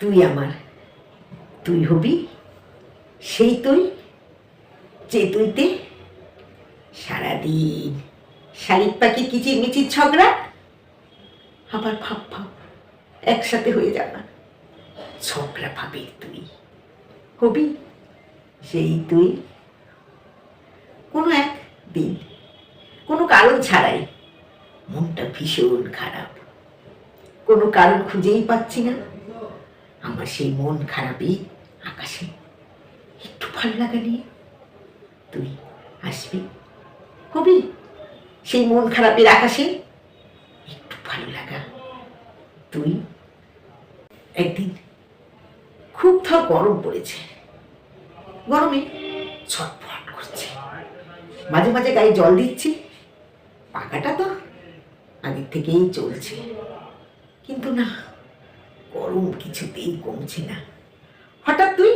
তুই আমার, তুই হবি সেই তুই যে তুইতে সারাদিন শালিক পাখি কিচির মিচির ঝগড়া, আবার ভাব ভাব একসাথে হয়ে যাবা ঝগড়া ভাবের তুই হবি সেই তুই কোনো এক দিন কোনো কারণ ছাড়াই মনটা ভীষণ খারাপ, কোনো কারণ খুঁজেই পাচ্ছি না। আমার সেই মন খারাপই আকাশে একটু ভালো লাগা নিয়ে তুই আসবি, হবি সেই মন খারাপের আকাশে একটু ভালো লাগা তুই। একদিন খুব ধর গরম পড়েছে, গরমে ছটফট করছে, মাঝে মাঝে গায়ে জল দিচ্ছি, পাখাটা তো আগের থেকেই চলছে, কিন্তু না গরম কিছুতেই কমছে না। হঠাৎ তুই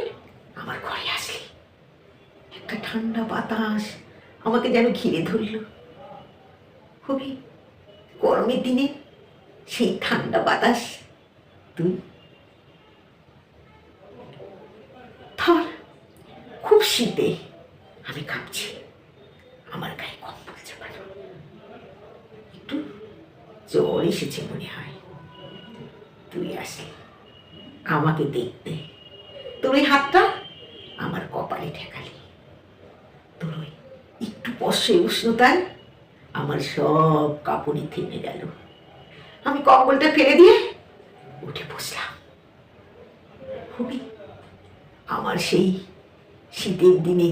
আমার ঘরে আসলি, একটা ঠান্ডা বাতাস আমাকে যেন ঘিরে ধরল। হবি গরমের দিনে সেই ঠান্ডা বাতাস তুই। ধর খুব শীতে আমি কাঁপছি, আমার গায়ে কম্বল চাপানো, একটু জ্বর এসেছে মনে হয়। তুই আসলি আমাকে দেখতে, তোর ওই হাতটা আমার কপালে ঠেকালি, তোর ওই একটু স্পর্শে উষ্ণতায় আমার সব কাপড়ই থেমে গেল। আমি কম্বলটা ফেলে দিয়ে উঠে বসলাম। হবি আমার সেই শীতের দিনে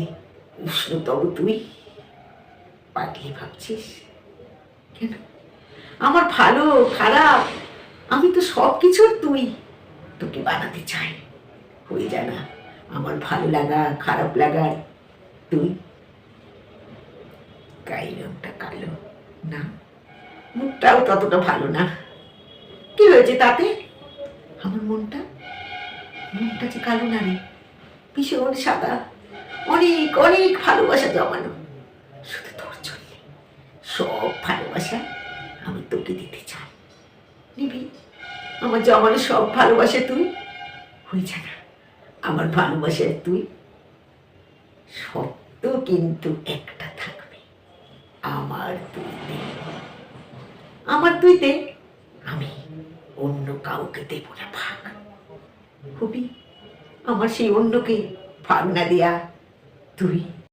উষ্ণতম তুই। পাগলি ভাবছিস কেন? আমার ভালো খারাপ আমি তো সব কিছুর তুই, তোকে বানাতে চাই। হয়ে যা না আমার ভালো লাগা খারাপ লাগার তুই। গায়ের রংটা কালো না, মুখটাও ততটা ভালো না, কি হয়েছে তাতে? আমার মনটা যে কালো না রে, ভীষণ সাদা, অনেক অনেক ভালোবাসা জমানো শুধু তোর জন্য। সব ভালোবাসা আমি তোকে দিতে চাই, নিবি আমার জমানো সব ভালোবাসা তুই। হয়ে যা না আমার ভালোবাসার তুই। সত্য কিন্তু একটা থাকবে, আমার তুইতে, আমার তুইতে আমি অন্য কাউকে দেব না ভাগ। হবি আমার সেই অন্যকে ভাগ না দেয়া তুই।